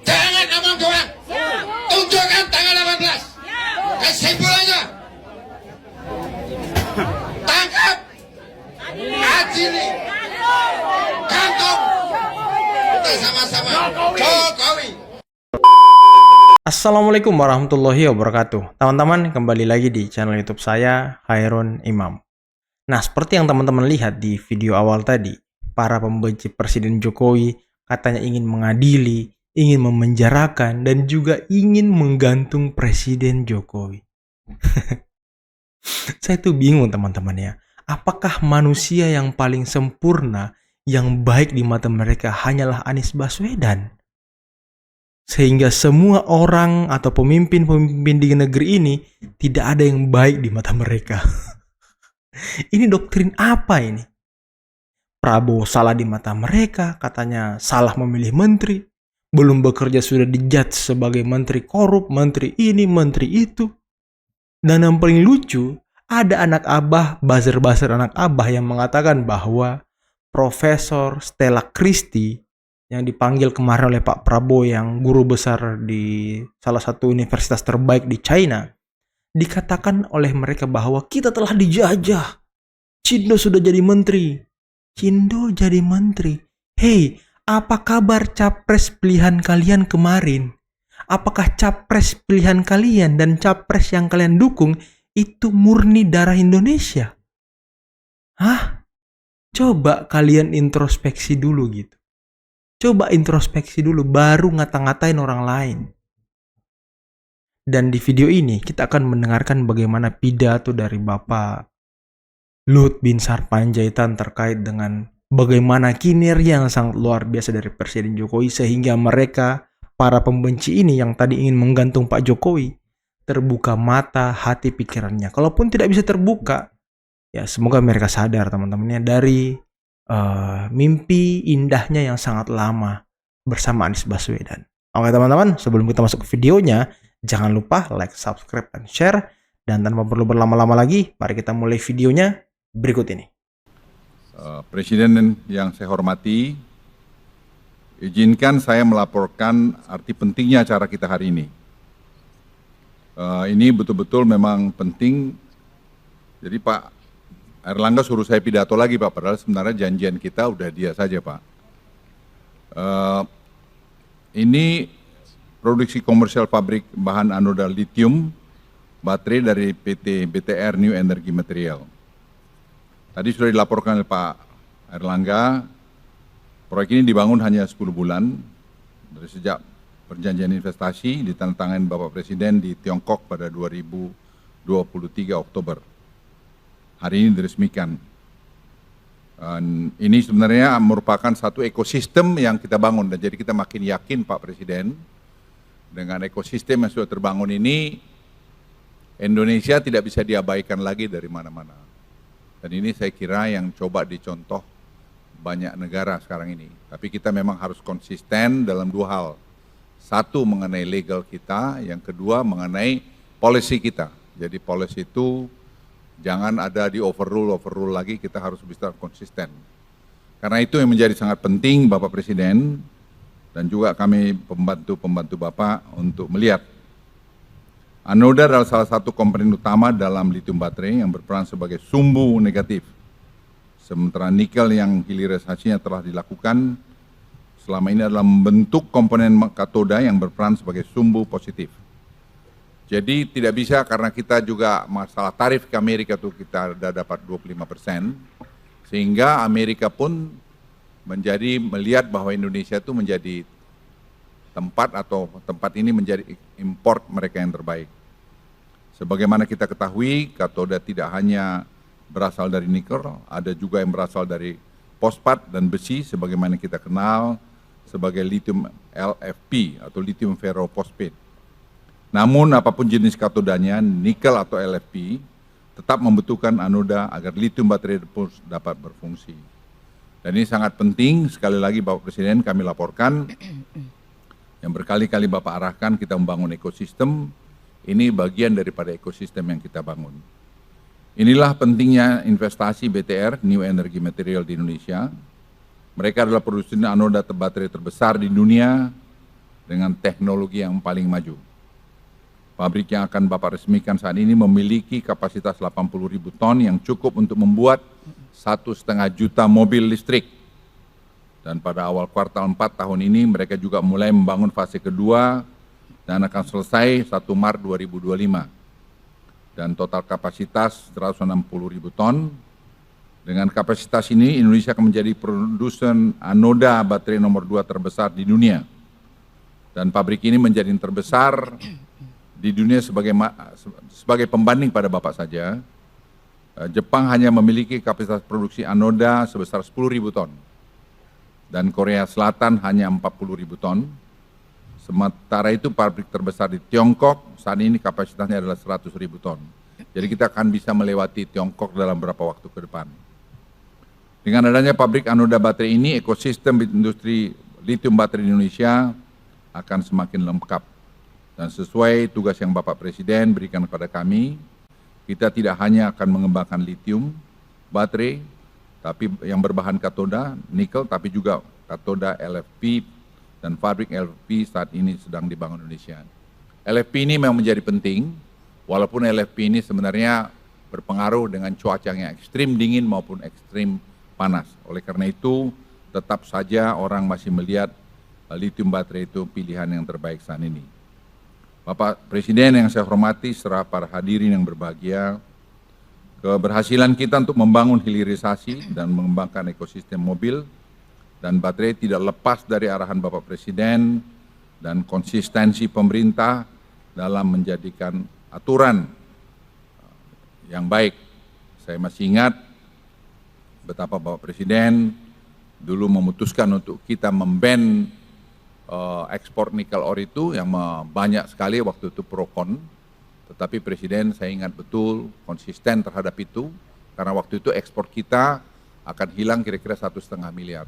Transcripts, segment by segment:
Jangan ngomong doang. Tunjukkan tanggal 18. Kesimpulannya, tangkap, adili, gantung. Kita sama-sama Jokowi. Assalamualaikum warahmatullahi wabarakatuh. Teman-teman, kembali lagi di channel YouTube saya, Khairun Imam. Nah, seperti yang teman-teman lihat di video awal tadi, para pembenci Presiden Jokowi katanya ingin mengadili, ingin memenjarakan, dan juga ingin menggantung Presiden Jokowi. Saya tuh bingung teman-teman ya. Apakah manusia yang paling sempurna, yang baik di mata mereka hanyalah Anies Baswedan? Sehingga semua orang atau pemimpin-pemimpin di negeri ini tidak ada yang baik di mata mereka. Ini doktrin apa ini? Prabowo salah di mata mereka, katanya salah memilih menteri. Belum bekerja sudah dijudge sebagai menteri korup, menteri ini, menteri itu. Dan yang paling lucu, ada anak abah, buzzer-buzzer anak abah yang mengatakan bahwa Profesor Stella Christie yang dipanggil kemarin oleh Pak Prabowo yang guru besar di salah satu universitas terbaik di China, dikatakan oleh mereka bahwa kita telah dijajah. Cindo sudah jadi menteri. Cindo jadi menteri. Hei, apa kabar capres pilihan kalian kemarin? Apakah capres pilihan kalian dan capres yang kalian dukung itu murni darah Indonesia? Hah? Coba kalian introspeksi dulu gitu. Coba introspeksi dulu, baru ngata-ngatain orang lain. Dan di video ini kita akan mendengarkan bagaimana pidato dari Bapak Luhut Binsar Panjaitan terkait dengan bagaimana kinerja yang sangat luar biasa dari Presiden Jokowi sehingga mereka, para pembenci ini yang tadi ingin menggantung Pak Jokowi, terbuka mata, hati, pikirannya. Kalaupun tidak bisa terbuka, ya semoga mereka sadar teman-temannya dari mimpi indahnya yang sangat lama bersama Anies Baswedan. Oke teman-teman, sebelum kita masuk ke videonya, jangan lupa like, subscribe, dan share. Dan tanpa perlu berlama-lama lagi, mari kita mulai videonya berikut ini. Presiden yang saya hormati, izinkan saya melaporkan arti pentingnya acara kita hari ini. Ini betul-betul memang penting. Jadi Pak Erlangga suruh saya pidato lagi Pak, padahal sebenarnya janjian kita udah dia saja Pak. Ini produksi komersial pabrik bahan anoda lithium baterai dari PT BTR New Energy Material. Tadi sudah dilaporkan oleh Pak Erlangga, proyek ini dibangun hanya 10 bulan dari sejak perjanjian investasi ditandatangani Bapak Presiden di Tiongkok pada 2023 Oktober. Hari ini diresmikan. Dan ini sebenarnya merupakan satu ekosistem yang kita bangun, dan jadi kita makin yakin Pak Presiden dengan ekosistem yang sudah terbangun ini, Indonesia tidak bisa diabaikan lagi dari mana-mana. Dan ini saya kira yang coba dicontoh banyak negara sekarang ini. Tapi kita memang harus konsisten dalam dua hal. Satu mengenai legal kita, yang kedua mengenai policy kita. Jadi policy itu jangan ada di overrule lagi, kita harus bisa konsisten. Karena itu yang menjadi sangat penting Bapak Presiden dan juga kami pembantu-pembantu Bapak untuk melihat anoda adalah salah satu komponen utama dalam lithium baterai yang berperan sebagai sumbu negatif. Sementara nikel yang hilirisasinya telah dilakukan selama ini adalah membentuk komponen katoda yang berperan sebagai sumbu positif. Jadi tidak bisa karena kita juga masalah tarif ke Amerika tuh kita sudah dapat 25%, sehingga Amerika pun menjadi melihat bahwa Indonesia itu menjadi tempat ini menjadi import mereka yang terbaik. Sebagaimana kita ketahui, katoda tidak hanya berasal dari nikel, ada juga yang berasal dari fosfat dan besi, sebagaimana kita kenal sebagai lithium LFP atau lithium ferrophosphate. Namun apapun jenis katodanya, nikel atau LFP, tetap membutuhkan anoda agar lithium baterai dapat berfungsi. Dan ini sangat penting, sekali lagi Bapak Presiden kami laporkan, yang berkali-kali Bapak arahkan kita membangun ekosistem, ini bagian daripada ekosistem yang kita bangun. Inilah pentingnya investasi BTR, New Energy Material di Indonesia. Mereka adalah produsen anoda baterai terbesar di dunia dengan teknologi yang paling maju. Pabrik yang akan Bapak resmikan saat ini memiliki kapasitas 80.000 ton yang cukup untuk membuat 1,5 juta mobil listrik. Dan pada awal kuartal 4 tahun ini mereka juga mulai membangun fase kedua dan akan selesai 1 Maret 2025. Dan total kapasitas 160.000 ton. Dengan kapasitas ini Indonesia akan menjadi produsen anoda baterai nomor 2 terbesar di dunia. Dan pabrik ini menjadi yang terbesar di dunia sebagai pembanding pada Bapak saja. Jepang hanya memiliki kapasitas produksi anoda sebesar 10.000 ton. Dan Korea Selatan hanya 40.000 ton. Sementara itu pabrik terbesar di Tiongkok saat ini kapasitasnya adalah 100.000 ton. Jadi kita akan bisa melewati Tiongkok dalam beberapa waktu ke depan. Dengan adanya pabrik anoda baterai ini, ekosistem industri lithium baterai di Indonesia akan semakin lengkap. Dan sesuai tugas yang Bapak Presiden berikan kepada kami, kita tidak hanya akan mengembangkan lithium baterai, tapi yang berbahan katoda, nikel, tapi juga katoda LFP, dan pabrik LFP saat ini sedang dibangun Indonesia. LFP ini memang menjadi penting, walaupun LFP ini sebenarnya berpengaruh dengan cuaca yang ekstrim dingin maupun ekstrim panas. Oleh karena itu, tetap saja orang masih melihat lithium baterai itu pilihan yang terbaik saat ini. Bapak Presiden yang saya hormati, serta para hadirin yang berbahagia, keberhasilan kita untuk membangun hilirisasi dan mengembangkan ekosistem mobil dan baterai tidak lepas dari arahan Bapak Presiden dan konsistensi pemerintah dalam menjadikan aturan yang baik. Saya masih ingat betapa Bapak Presiden dulu memutuskan untuk kita memban ekspor nikel ore itu yang banyak sekali waktu itu pro-kon, tetapi Presiden saya ingat betul konsisten terhadap itu, karena waktu itu ekspor kita akan hilang kira-kira 1,5 miliar.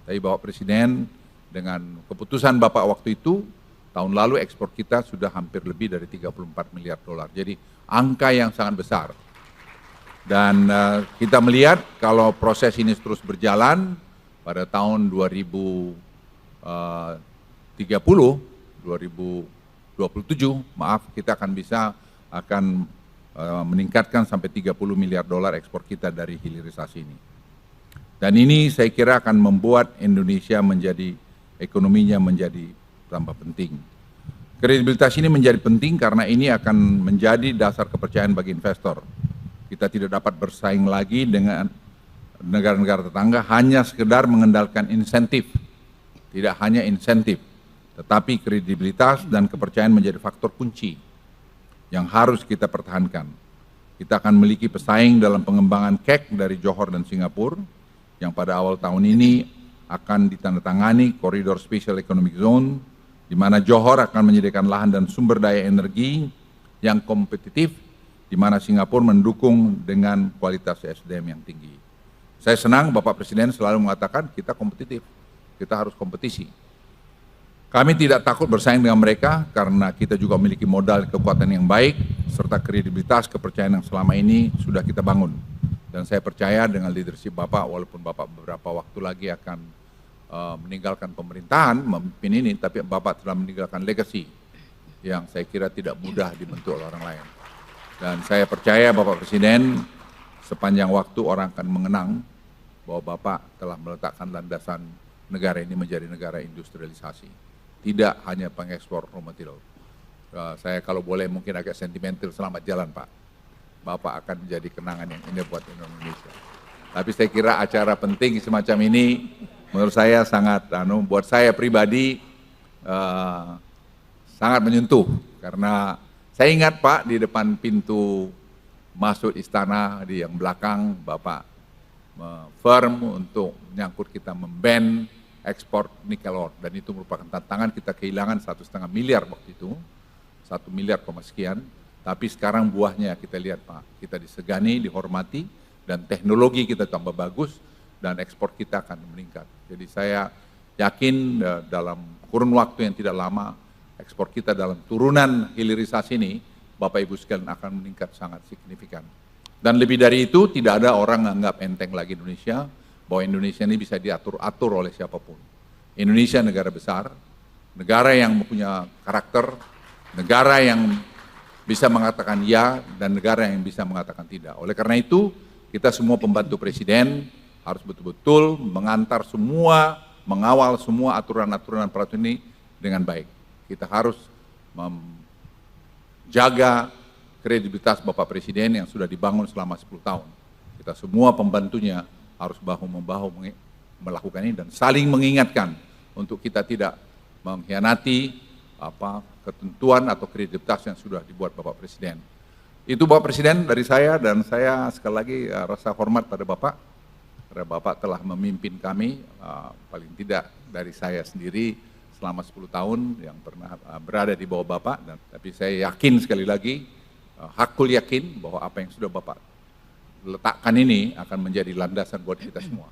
Tapi Bapak Presiden dengan keputusan Bapak waktu itu, tahun lalu ekspor kita sudah hampir lebih dari 34 miliar dolar. Jadi angka yang sangat besar. Dan kita melihat kalau proses ini terus berjalan pada tahun 2027, kita akan meningkatkan sampai 30 miliar dolar ekspor kita dari hilirisasi ini. Dan ini saya kira akan membuat Indonesia menjadi ekonominya menjadi tambah penting. Kredibilitas ini menjadi penting karena ini akan menjadi dasar kepercayaan bagi investor. Kita tidak dapat bersaing lagi dengan negara-negara tetangga hanya sekedar mengandalkan insentif. Tidak hanya insentif, tetapi kredibilitas dan kepercayaan menjadi faktor kunci yang harus kita pertahankan. Kita akan memiliki pesaing dalam pengembangan KEK dari Johor dan Singapura, yang pada awal tahun ini akan ditandatangani koridor Special Economic Zone, di mana Johor akan menyediakan lahan dan sumber daya energi yang kompetitif, di mana Singapura mendukung dengan kualitas SDM yang tinggi. Saya senang Bapak Presiden selalu mengatakan kita kompetitif, kita harus kompetisi. Kami tidak takut bersaing dengan mereka karena kita juga memiliki modal kekuatan yang baik serta kredibilitas kepercayaan yang selama ini sudah kita bangun. Dan saya percaya dengan leadership Bapak, walaupun Bapak beberapa waktu lagi akan meninggalkan pemerintahan, memimpin ini, tapi Bapak telah meninggalkan legacy yang saya kira tidak mudah dibentuk oleh orang lain. Dan saya percaya Bapak Presiden sepanjang waktu orang akan mengenang bahwa Bapak telah meletakkan landasan negara ini menjadi negara industrialisasi. Tidak hanya pengekspor raw material. Saya kalau boleh mungkin agak sentimental, selamat jalan Pak. Bapak akan menjadi kenangan yang indah buat Indonesia. Tapi saya kira acara penting semacam ini menurut saya sangat, buat saya pribadi sangat menyentuh. Karena saya ingat Pak di depan pintu masuk istana di yang belakang Bapak firm untuk menyangkut kita memban ekspor nikel ore, dan itu merupakan tantangan. Kita kehilangan 1,5 miliar waktu itu, 1 miliar sekian, tapi sekarang buahnya kita lihat Pak, kita disegani, dihormati, dan teknologi kita tambah bagus, dan ekspor kita akan meningkat. Jadi saya yakin dalam kurun waktu yang tidak lama, ekspor kita dalam turunan hilirisasi ini, Bapak Ibu sekalian akan meningkat sangat signifikan. Dan lebih dari itu, tidak ada orang menganggap enteng lagi Indonesia. bahwa Indonesia ini bisa diatur-atur oleh siapapun. Indonesia negara besar, negara yang mempunyai karakter, negara yang bisa mengatakan ya, dan negara yang bisa mengatakan tidak. Oleh karena itu, kita semua pembantu presiden harus betul-betul mengantar semua, mengawal semua aturan-aturan peraturan ini dengan baik. Kita harus menjaga kredibilitas Bapak Presiden yang sudah dibangun selama 10 tahun. Kita semua pembantunya harus bahu-membahu melakukan ini dan saling mengingatkan untuk kita tidak mengkhianati ketentuan atau kredibilitas yang sudah dibuat Bapak Presiden. Itu Bapak Presiden dari saya, dan saya sekali lagi rasa hormat pada Bapak, karena Bapak telah memimpin kami, paling tidak dari saya sendiri selama 10 tahun yang pernah berada di bawah Bapak, tapi saya yakin sekali lagi, hakul yakin bahwa apa yang sudah Bapak letakkan ini akan menjadi landasan buat kita semua.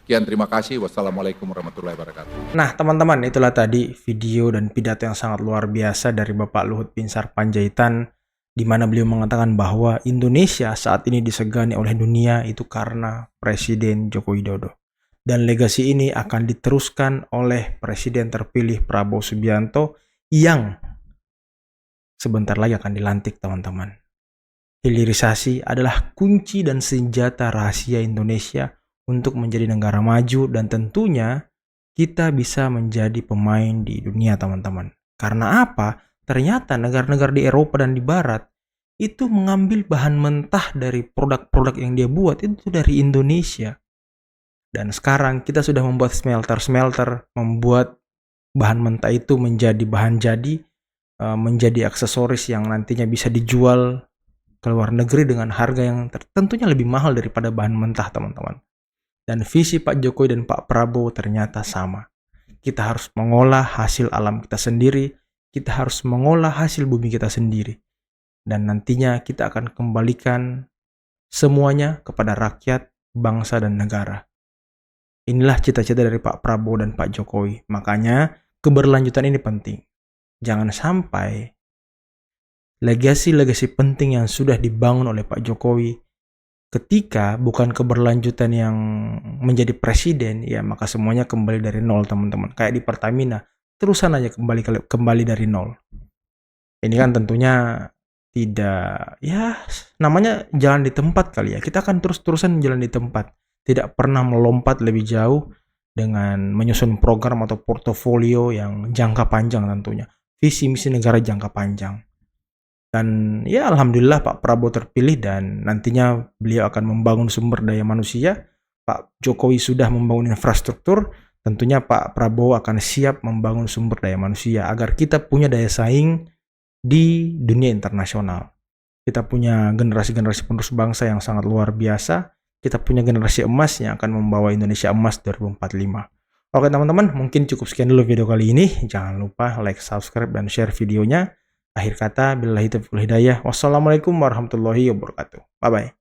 Sekian, terima kasih. Wassalamualaikum warahmatullahi wabarakatuh. Nah, teman-teman, itulah tadi video dan pidato yang sangat luar biasa dari Bapak Luhut Binsar Panjaitan, di mana beliau mengatakan bahwa Indonesia saat ini disegani oleh dunia itu karena Presiden Joko Widodo. Dan legasi ini akan diteruskan oleh Presiden terpilih Prabowo Subianto yang sebentar lagi akan dilantik, teman-teman. Hilirisasi adalah kunci dan senjata rahasia Indonesia untuk menjadi negara maju, dan tentunya kita bisa menjadi pemain di dunia, teman-teman. Karena apa? Ternyata negara-negara di Eropa dan di Barat itu mengambil bahan mentah dari produk-produk yang dia buat itu dari Indonesia. Dan sekarang kita sudah membuat smelter-smelter, membuat bahan mentah itu menjadi bahan jadi, menjadi aksesoris yang nantinya bisa dijual ke luar negeri dengan harga yang tentunya lebih mahal daripada bahan mentah, teman-teman. Dan visi Pak Jokowi dan Pak Prabowo ternyata sama. Kita harus mengolah hasil alam kita sendiri, kita harus mengolah hasil bumi kita sendiri. Dan nantinya kita akan kembalikan semuanya kepada rakyat, bangsa, dan negara. Inilah cita-cita dari Pak Prabowo dan Pak Jokowi. Makanya keberlanjutan ini penting. Jangan sampai legasi-legasi penting yang sudah dibangun oleh Pak Jokowi ketika bukan keberlanjutan yang menjadi presiden, ya maka semuanya kembali dari nol, teman-teman. Kayak di Pertamina, terusan aja kembali dari nol. Ini kan tentunya tidak, ya namanya jalan di tempat kali ya. Kita akan terus-terusan jalan di tempat, tidak pernah melompat lebih jauh dengan menyusun program atau portofolio yang jangka panjang tentunya. Visi misi negara jangka panjang. Dan ya alhamdulillah Pak Prabowo terpilih dan nantinya beliau akan membangun sumber daya manusia. Pak Jokowi sudah membangun infrastruktur, tentunya Pak Prabowo akan siap membangun sumber daya manusia agar kita punya daya saing di dunia internasional. Kita punya generasi-generasi penerus bangsa yang sangat luar biasa. Kita punya generasi emas yang akan membawa Indonesia emas 2045. Oke teman-teman, mungkin cukup sekian dulu video kali ini. Jangan lupa like, subscribe, dan share videonya. Akhir kata, billahi taufiq wal hidayah. Wassalamualaikum warahmatullahi wabarakatuh. Bye-bye.